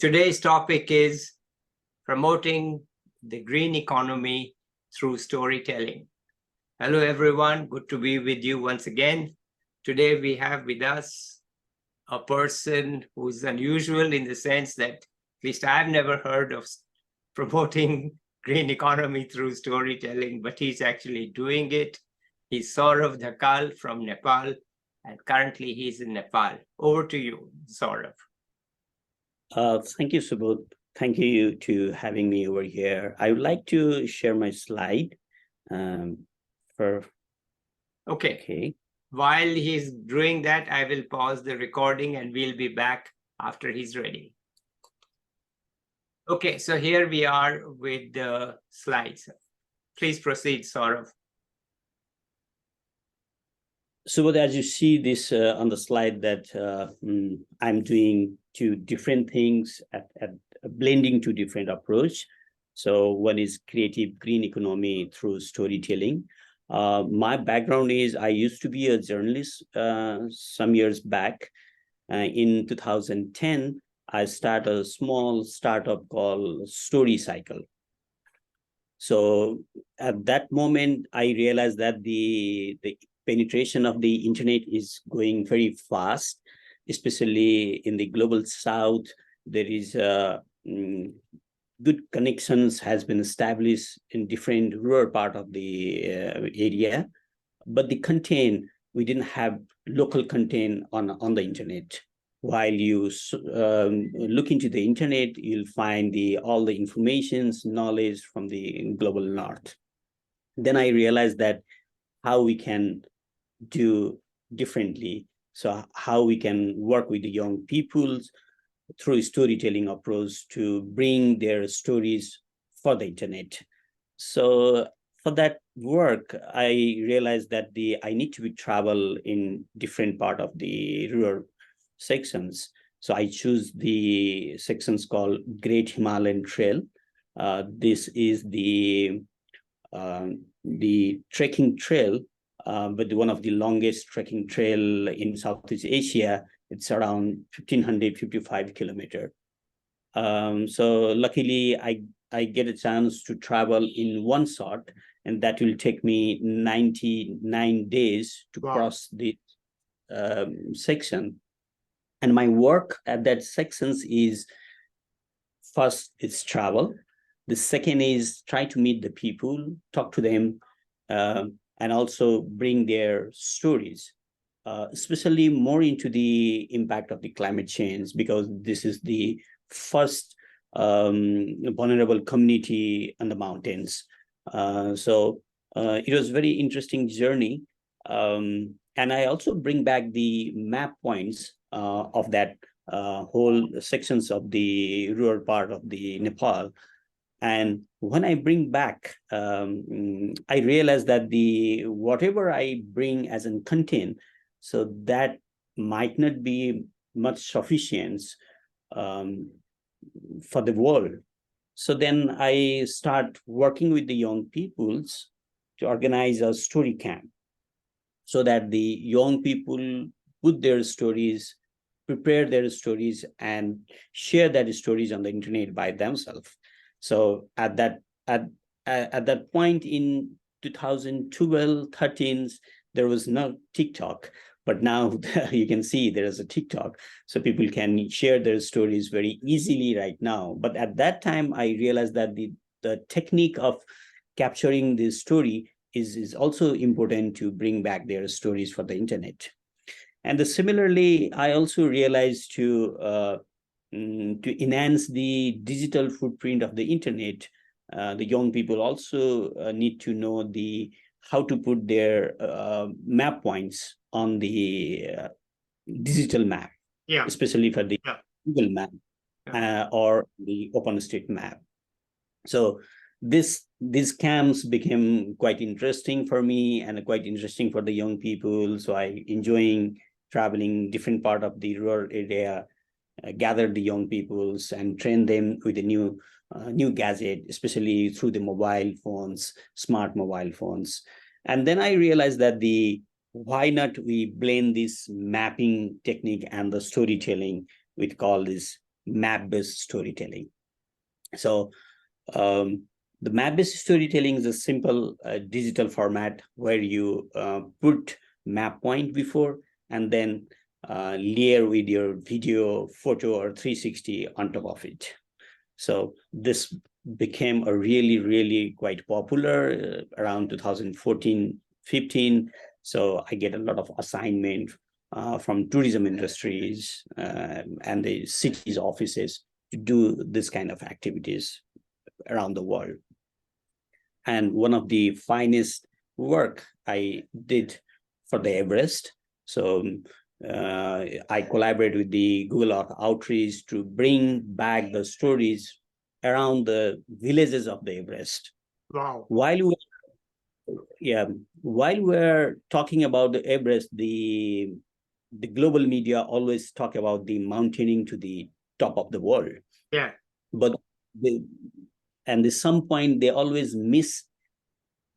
Today's topic is promoting the green economy through storytelling. Hello, everyone. Good to be with you once again. Today, we have with us a person who's unusual in the sense that at least I've never heard of promoting green economy through storytelling, but he's actually doing it. He's Saurav Dhakal from Nepal, and currently he's in Nepal. Over to you, Saurav. Thank you, Subodh. Thank you to having me over here. I would like to share my slide. Okay. While he's doing that, I will pause the recording and we'll be back after he's ready. Okay, so here we are with the slides. Please proceed, Saurav. So as you see this on the slide that I'm doing two different things at blending two different approach. So one is creative green economy through storytelling. My background is I used to be a journalist some years back. In 2010, I started a small startup called Story Cycle. So at that moment, I realized that the penetration of the internet is going very fast, especially in the global south. There is good connections has been established in different rural part of the area, but the content, we didn't have local content on the internet. While you look into the internet, you'll find all the informations, knowledge from the global north. Then I realized that how we can do differently. So how we can work with the young people through storytelling approach to bring their stories for the internet. So for that work, I realized that I need to travel in different part of the rural sections. So I choose the sections called Great Himalayan Trail. This is the trekking trail, but one of the longest trekking trail in Southeast Asia. It's around 1,555 kilometers. So luckily, I get a chance to travel in one shot, and that will take me 99 days to cross the section. And my work at that sections is, first, it's travel. The second is try to meet the people, talk to them, and also bring their stories, especially more into the impact of the climate change, because this is the first vulnerable community on the mountains. So it was a very interesting journey. And I also bring back the map points of that whole sections of the rural part of the Nepal. And when I bring back, I realize that whatever I bring as a content, so that might not be much sufficient for the world. So then I start working with the young peoples to organize a story camp, so that the young people put their stories, prepare their stories, and share their stories on the internet by themselves. So at that point in 2012, 13, there was no TikTok, but now you can see there is a TikTok, so people can share their stories very easily right now. But at that time, I realized that the technique of capturing this story is also important to bring back their stories for the internet. And similarly, I also realized to enhance the digital footprint of the internet, the young people also need to know how to put their map points on the digital map, especially for the Google map or the OpenStreetMap. So these camps became quite interesting for me and quite interesting for the young people. So I enjoying traveling different part of the rural area, gather the young peoples and train them with a new gadget, especially through the mobile phones, smart mobile phones. And then I realized that why not we blend this mapping technique and the storytelling, we call this map-based storytelling. So the map-based storytelling is a simple digital format where you put map point before and then layer with your video, photo, or 360 on top of it. So this became a really quite popular around 2014-15. So I get a lot of assignment from tourism industries and the cities offices to do this kind of activities around the world. And one of the finest work I did for the Everest. So I collaborate with the Google Outreach to bring back the stories around the villages of the Everest. Wow. While we're talking about the Everest, the global media always talk about the mountaineering to the top of the world. Yeah. But at some point they always miss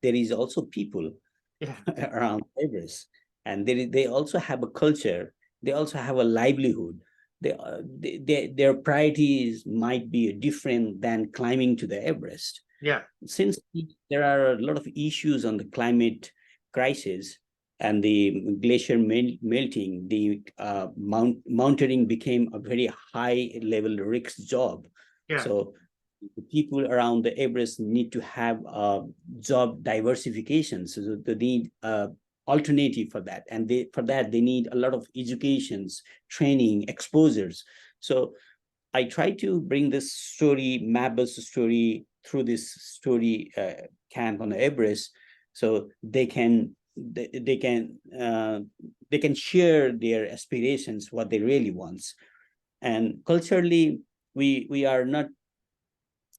there is also people around Everest, and they also have a culture. They also have a livelihood. Their priorities might be different than climbing to the Everest. Yeah. Since there are a lot of issues on the climate crisis and the glacier melting, the mountaineering became a very high level risk job. Yeah. So the people around the Everest need to have job diversification. So they need alternative for that. And for that, they need a lot of educations, training, exposures. So I try to bring this story, map-based story, through this story camp on the Everest, so they can share their aspirations, what they really want. And culturally, we are not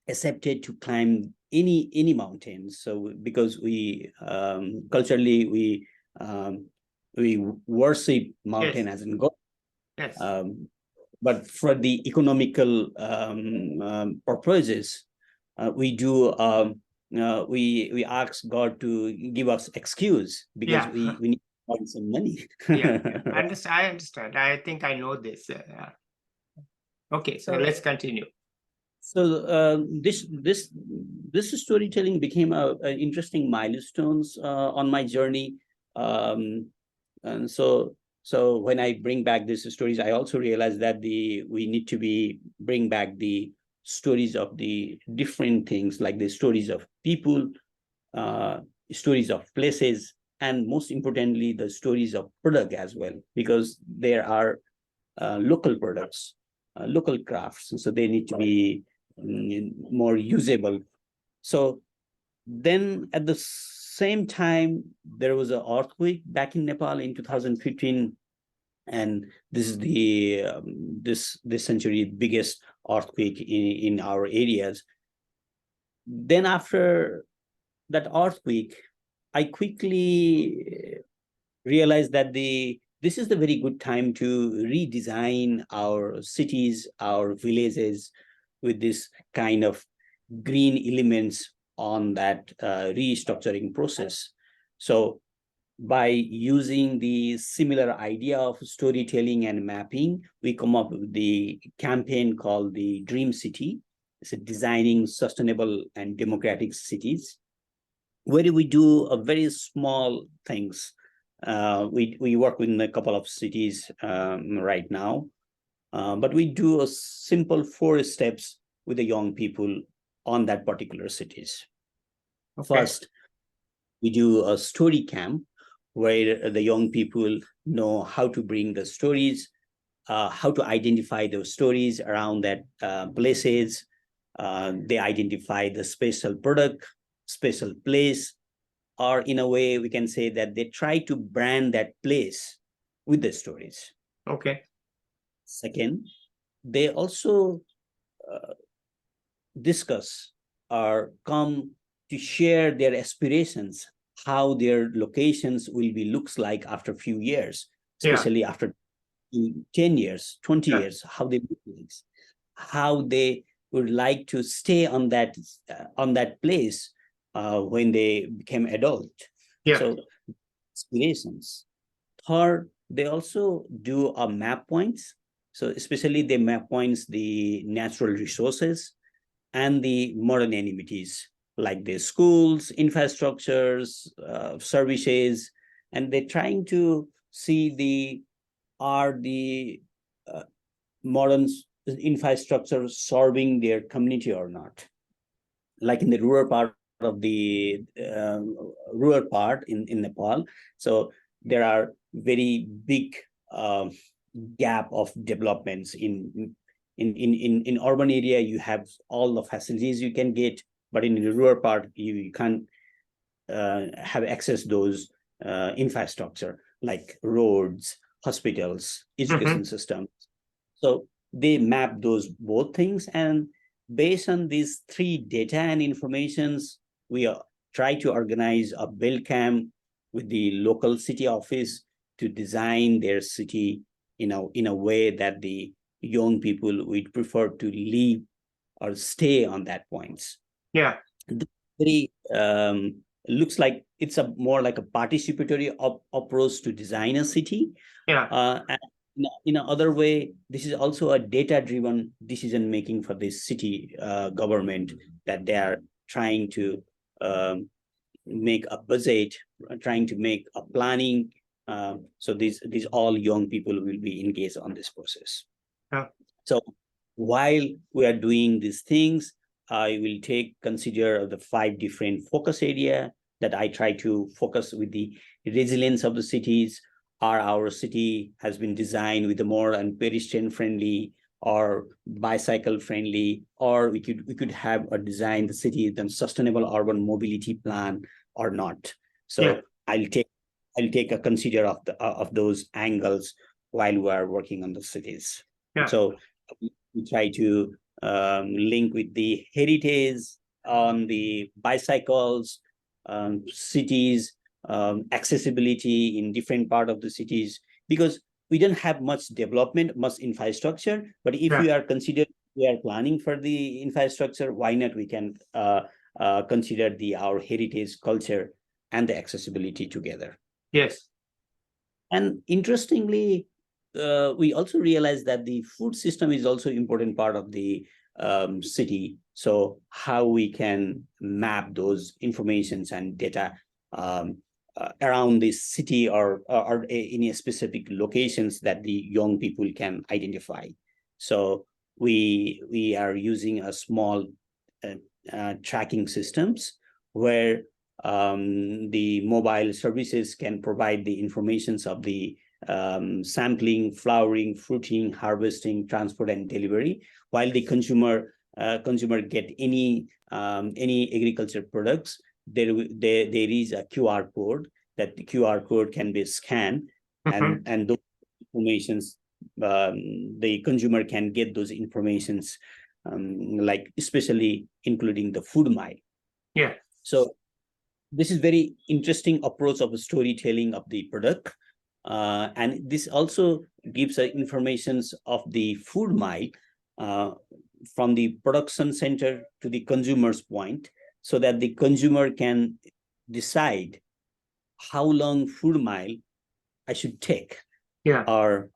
accepted to climb any mountains. So because we culturally we worship mountain as in God. Yes. But for the economical purposes, we do we ask God to give us excuse because we need to earn some money. I understand. I think I know this. Okay, so let's continue. So this storytelling became a interesting milestones on my journey, and so when I bring back these stories, I also realize that we need to bring back the stories of the different things, like the stories of people, stories of places, and most importantly, the stories of product as well, because there are local products, local crafts, so they need to be more usable. So then at the same time, there was an earthquake back in Nepal in 2015, and this is the this century biggest earthquake in our areas. Then after that earthquake, I quickly realized that this is the very good time to redesign our cities, our villages, with this kind of green elements on that restructuring process. So by using the similar idea of storytelling and mapping, we come up with the campaign called the Dream City. It's a designing sustainable and democratic cities, where we do a very small things. We work with a couple of cities right now, but we do a simple 4 steps with the young people on that particular cities. Okay. First, we do a story camp where the young people know how to bring the stories, how to identify those stories around that places. They identify the special product, special place, or in a way we can say that they try to brand that place with the stories. Okay. Second, they also discuss or come to share their aspirations, how their locations will be looks like after a few years, especially after 10 years, 20 years, how they look like, how they would like to stay on that place when they became adult. So aspirations. Third, they also do a map points. So especially they map points the natural resources and the modern amenities like the schools, infrastructures, services, and they're trying to see the modern infrastructure serving their community or not. Like in the rural part of the rural part in Nepal, so there are very big gap of developments in urban area. You have all the facilities you can get, but in the rural part you can't have access those infrastructure like roads, hospitals, education system. So they map those both things, and based on these three data and informations, we try to organize a build camp with the local city office to design their city in a way that the young people would prefer to live or stay on that points. Yeah. Very looks like it's a more like a participatory approach to design a city. Yeah. And in another way, this is also a data-driven decision making for this city government, that they are trying to make a budget, trying to make a planning. So these all young people will be engaged on this process. Yeah. So while we are doing these things, I will consider the 5 different focus area that I try to focus with the resilience of the cities. Our city has been designed with a more and pedestrian friendly or bicycle friendly, or we could have a design the city then sustainable urban mobility plan or not. So yeah. I'll take a consider of those angles while we are working on the cities. Yeah. So we try to link with the heritage on the bicycles, cities, accessibility in different part of the cities, because we don't have much development, much infrastructure. But if we are planning for the infrastructure, why not we can consider our heritage, culture, and the accessibility together. Yes. And interestingly, we also realize that the food system is also important part of the city. So how we can map those informations and data around the city or in a specific locations that the young people can identify. So we are using a small tracking systems where the mobile services can provide the informations of the sampling, flowering, fruiting, harvesting, transport, and delivery, while the consumer get any agriculture products. There is a QR code, that the QR code can be scanned, and those informations, the consumer can get those informations, like especially including the food mile. Yeah. So this is very interesting approach of storytelling of the product. And this also gives informations of the food mile from the production center to the consumer's point, so that the consumer can decide how long food mile I should take. Yeah. Or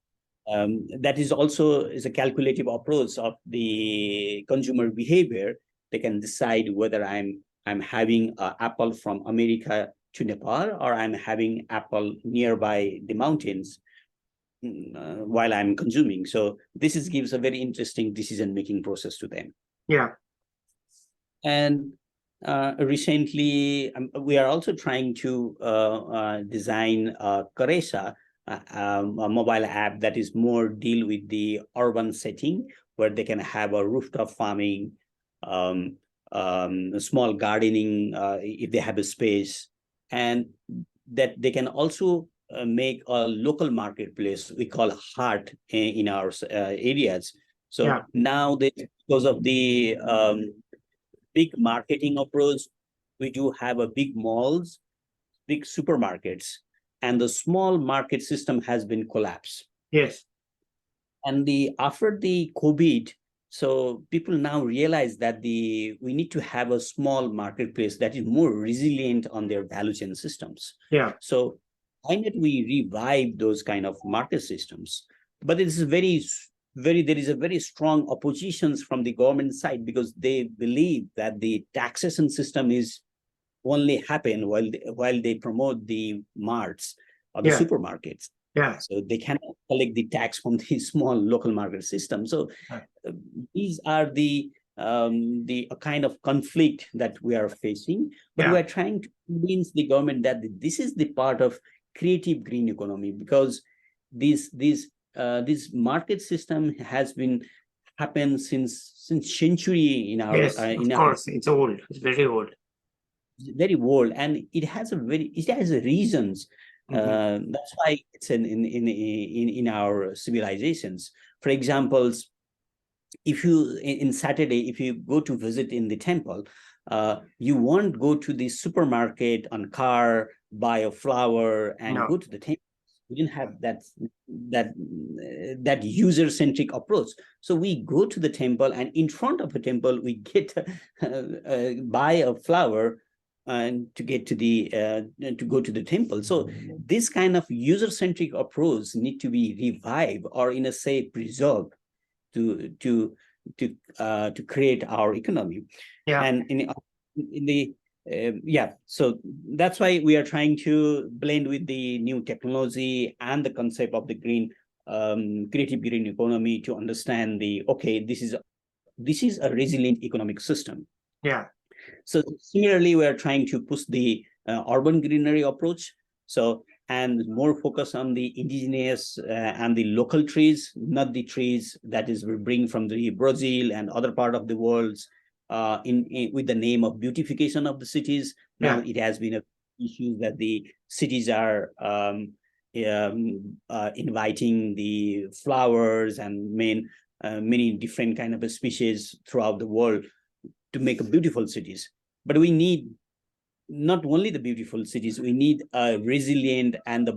that is also is a calculative approach of the consumer behavior. They can decide whether I'm having an apple from America to Nepal, or I'm having apple nearby the mountains while I'm consuming. So this gives a very interesting decision-making process to them. Yeah. And recently, we are also trying to design Karesa, a mobile app that is more deal with the urban setting, where they can have a rooftop farming, small gardening if they have a space, and that they can also make a local marketplace we call heart in our areas. So now because of the big marketing approach, we do have a big malls, big supermarkets, and the small market system has been collapsed. Yes. And after the COVID, so people now realize that we need to have a small marketplace that is more resilient on their value chain systems. Yeah. So why not we revive those kind of market systems? But it's very, there is a very strong oppositions from the government side, because they believe that the taxation system is only happen while they promote the marts or the Yeah. supermarkets. Yeah. So they cannot collect the tax from the small local market system. So these are the kind of conflict that we are facing. But Yeah. we are trying to convince the government that this is the part of creative green economy, because this market system has been happened since century in our Yes, of course, it's old. It's very old. very old, and it has a reasons. That's why it's in our civilizations. For examples, if you in Saturday, if you go to visit in the temple, you won't go to the supermarket on car, buy a flower, and go to the temple. We didn't have that user-centric approach. So we go to the temple, and in front of the temple, we get buy a flower and to get to to go to the temple. So this kind of user-centric approach need to be revived, or in a say preserved, to create our economy. Yeah. And in the so that's why we are trying to blend with the new technology and the concept of the green creative green economy to understand this is a resilient economic system. Yeah. So similarly, we are trying to push the urban greenery approach. So, and more focus on the indigenous and the local trees, not the trees that is we bring from the Brazil and other part of the world with the name of beautification of the cities. Now it has been an issue that the cities are inviting the flowers and many different kind of species throughout the world to make a beautiful cities. But we need not only the beautiful cities, we need a resilient and the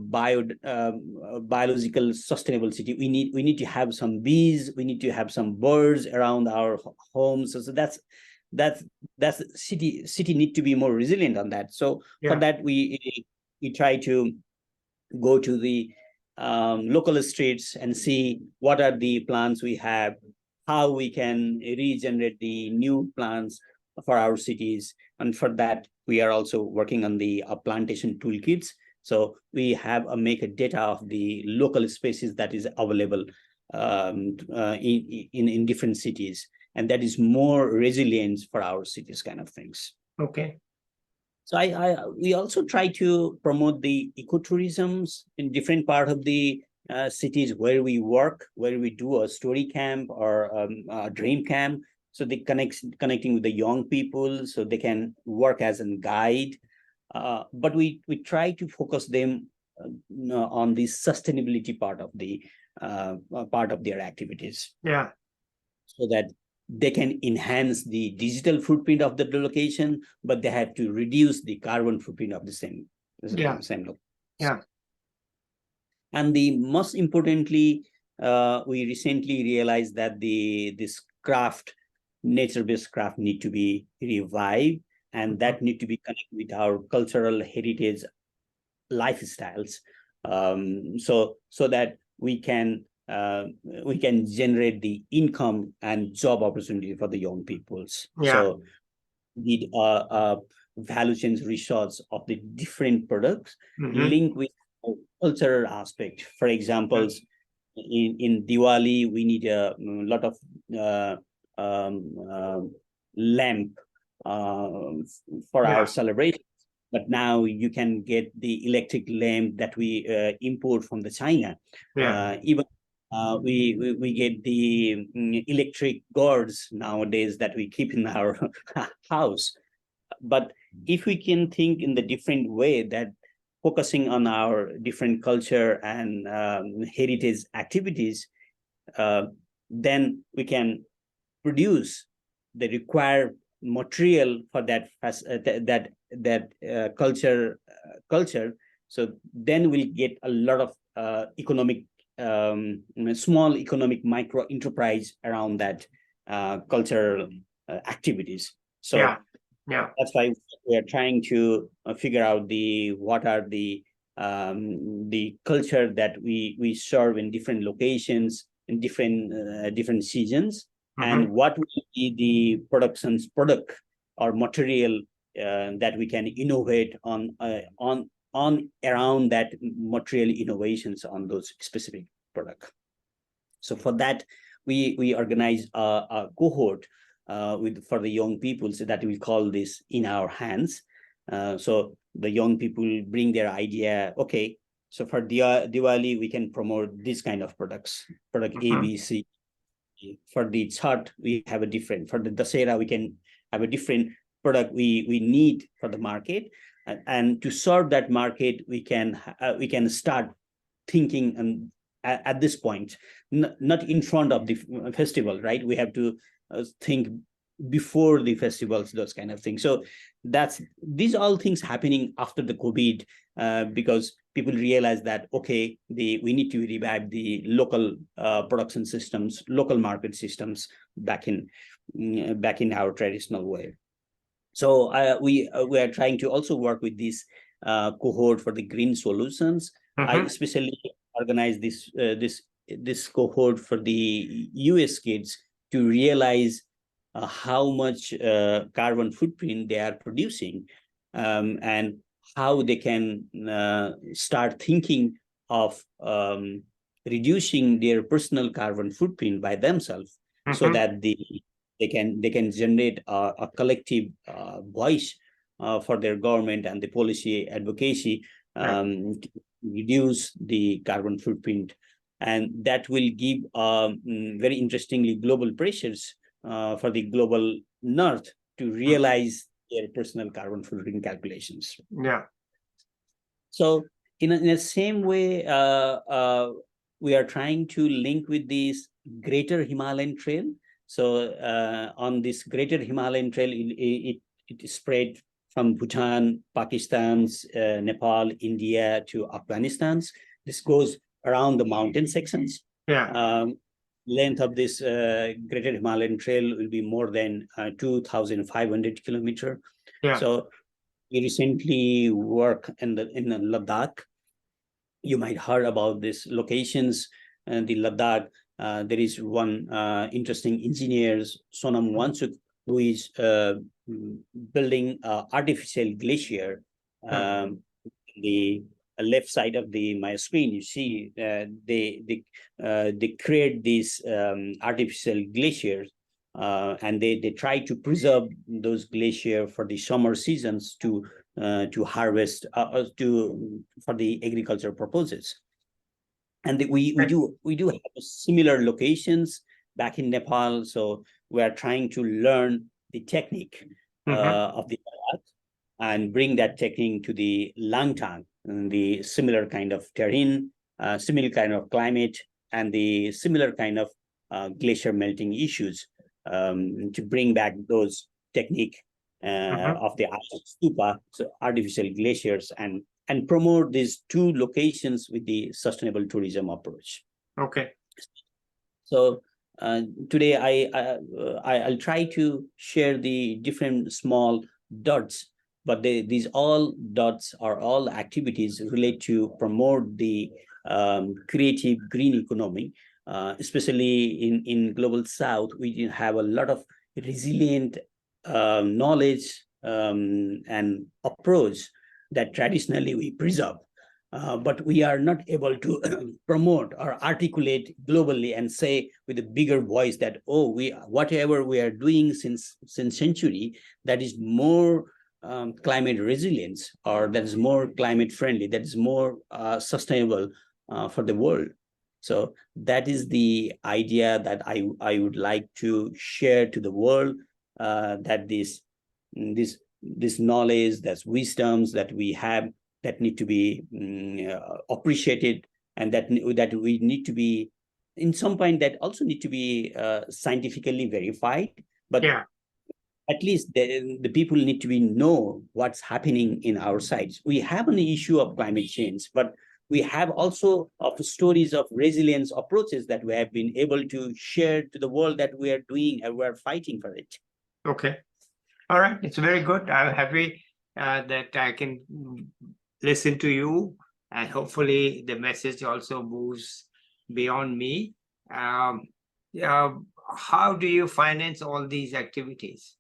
biological sustainable city. We need to have some bees, we need to have some birds around our homes. So that's city need to be more resilient on that. So for that, we try to go to the local streets and see what are the plants we have, how we can regenerate the new plants for our cities. And for that, we are also working on the plantation toolkits. So we have make a data of the local species that is available in different cities, and that is more resilient for our cities, kind of things. Okay. So we also try to promote the ecotourisms in different part of the cities where we work, where we do a story camp or a dream camp. So they connecting with the young people, so they can work as a guide. But we try to focus them on the sustainability part of their activities. Yeah. So that they can enhance the digital footprint of the location, but they have to reduce the carbon footprint of the same location. Yeah. And the most importantly, we recently realized that this craft, nature-based craft, need to be revived, and that need to be connected with our cultural heritage lifestyles, so that we can generate the income and job opportunity for the young peoples. So need value chain research of the different products linked with cultural aspect. For example, in Diwali, we need a lot of lamp for our celebration. But now you can get the electric lamp that we import from the China. Even we get the electric gourds nowadays that we keep in our house. But if we can think in the different way, that focusing on our different culture and heritage activities, then we can produce the required material for that culture. So then we'll get a lot of economic small economic micro enterprise around that cultural activities. So that's why we are trying to figure out what are the culture that we serve in different locations, different seasons, and what will be the product or material that we can innovate on around that material innovations on those specific product. So for that, we organize a cohort for the young people, so that we call this In Our Hands. So the young people bring their idea. Okay, so for Diwali, we can promote this kind of product A, B, C. For the Chhat, we have a different. For the Dasera, we can have a different product we need for the market. And to serve that market, we can start thinking and at this point, not in front of the festival, right? We have to think before the festivals, those kind of things. So these all things happening after the COVID, because people realize that, okay, we need to revive the local production systems, local market systems back in our traditional way. So we are trying to also work with this cohort for the green solutions. I especially organize this cohort for the US kids to realize how much carbon footprint they are producing, and how they can start thinking of reducing their personal carbon footprint by themselves, so that they can generate a collective voice for their government and the policy advocacy to reduce the carbon footprint. And that will give very interestingly global pressures for the global north to realize their personal carbon footprint calculations. Yeah. So in the same way, we are trying to link with this Greater Himalayan Trail. So on this Greater Himalayan Trail, it spread from Bhutan, Pakistan, Nepal, India to Afghanistan. This goes around the mountain sections. Yeah. Length of this Greater Himalayan Trail will be more than 2,500 kilometers. Yeah. So we recently work in the Ladakh. You might heard about these locations. And the Ladakh, there is one interesting engineer, Sonam Wansuk, who is building artificial glacier. The left side of my screen, you see they create these artificial glaciers, and they try to preserve those glaciers for the summer seasons to harvest for the agriculture purposes. And we do have similar locations back in Nepal. So we are trying to learn the technique of the Ladakh and bring that technique to the Langtang, and the similar kind of terrain, similar kind of climate, and the similar kind of glacier melting issues, to bring back those technique of the stupa, so artificial glaciers, and promote these two locations with the sustainable tourism approach. Okay. So today I'll try to share the different small dots, but these all dots are all activities related to promote the creative green economy. Especially in global south, we have a lot of resilient knowledge and approach that traditionally we preserve, but we are not able to promote or articulate globally and say with a bigger voice that, oh, whatever we are doing since century, that is more climate resilience, or that is more climate friendly, that is more sustainable for the world. So that is the idea that I would like to share to the world, that this knowledge, that's wisdoms that we have, that need to be appreciated, and that we need to be, in some point, that also need to be scientifically verified. But at least the people need to know what's happening in our sites. We have an issue of climate change, but we have also stories of resilience approaches that we have been able to share to the world, that we are doing and we are fighting for it. Okay. All right. It's very good. I'm happy that I can listen to you, and hopefully the message also moves beyond me How do you finance all these activities?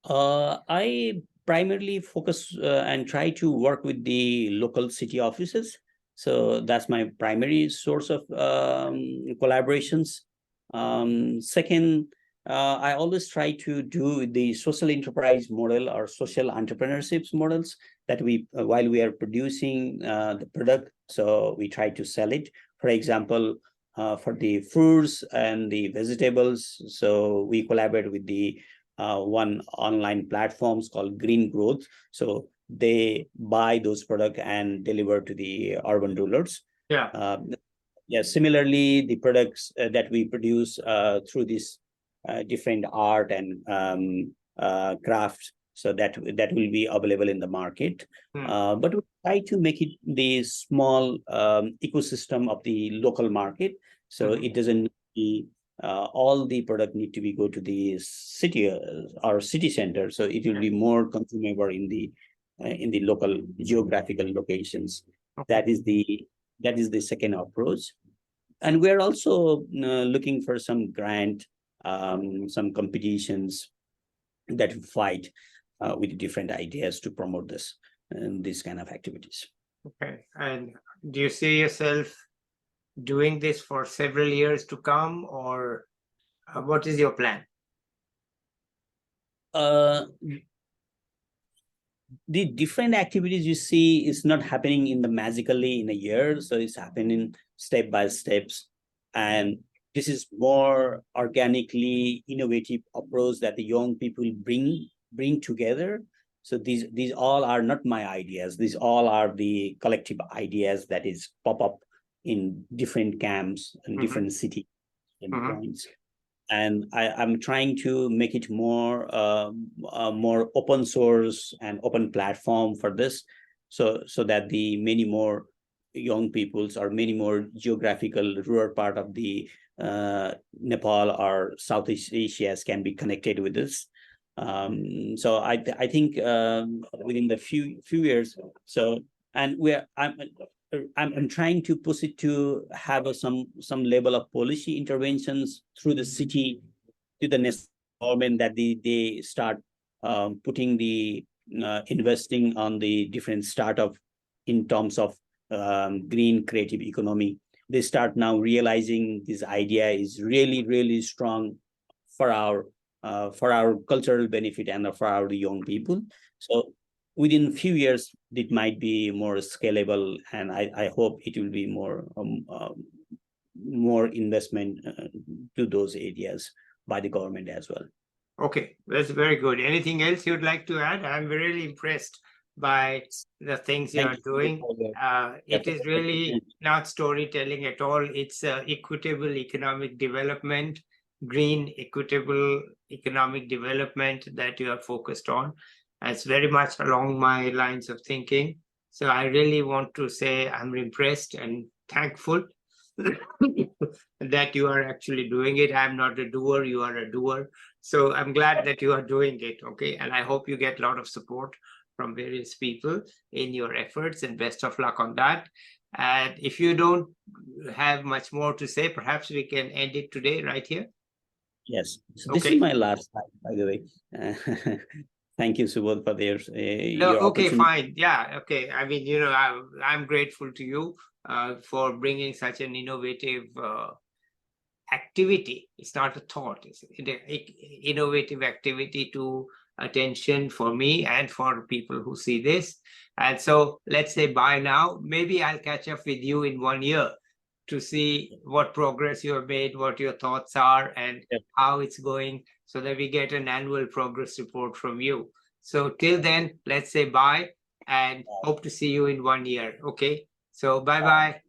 I primarily focus and try to work with the local city offices. So that's my primary source of collaborations. Second, I always try to do the social enterprise model or social entrepreneurships models that we, while we are producing the product, so we try to sell it. For example, for the fruits and the vegetables, so we collaborate with the one online platforms called Green Growth. So they buy those products and deliver to the urban rulers. Yeah. Yeah. Similarly, the products that we produce through this different art and crafts, so that will be available in the market. But we try to make it the small ecosystem of the local market, so it doesn't be all the product need to be go to the city or city center. So it will be more consumable in the local geographical locations. That is the second approach. And we're also looking for some grant, some competitions that fight with different ideas to promote this and these kind of activities. Okay. And do you see yourself doing this for several years to come, or what is your plan? The different activities you see is not happening in the magically in a year, so it's happening step by steps, and this is more organically innovative approach that the young people bring together. So these all are not my ideas, these all are the collective ideas that is pop up in different camps and different city and points. And I'm trying to make it more more open source and open platform for this, so that the many more young peoples or many more geographical rural part of the Nepal or Southeast Asia can be connected with this. So I think within the few years, so, and I'm trying to push it to have some level of policy interventions through the city to the next government, that they start putting the investing on the different startup in terms of green creative economy. They start now realizing this idea is really strong for our cultural benefit and for our young people. So within a few years, it might be more scalable, and I hope it will be more investment to those areas by the government as well. Okay, that's very good. Anything else you'd like to add? I'm really impressed by the things you are doing. It is really not storytelling at all. It's equitable economic development, green equitable economic development that you are focused on. It's very much along my lines of thinking. So I really want to say I'm impressed and thankful that you are actually doing it. I'm not a doer, you are a doer. So I'm glad that you are doing it, okay? And I hope you get a lot of support from various people in your efforts, and best of luck on that. And if you don't have much more to say, perhaps we can end it today right here. Yes, so this is my last slide, by the way. Thank you, Subodh, for your okay, fine. Yeah, okay. I mean, you know, I'm grateful to you for bringing such an innovative activity. It's not a thought, it's an innovative activity to attention for me and for people who see this. And so let's say bye now. Maybe I'll catch up with you in 1 year to see what progress you have made, what your thoughts are, and how it's going, so that we get an annual progress report from you. So till then, let's say bye and hope to see you in 1 year. Okay, so bye.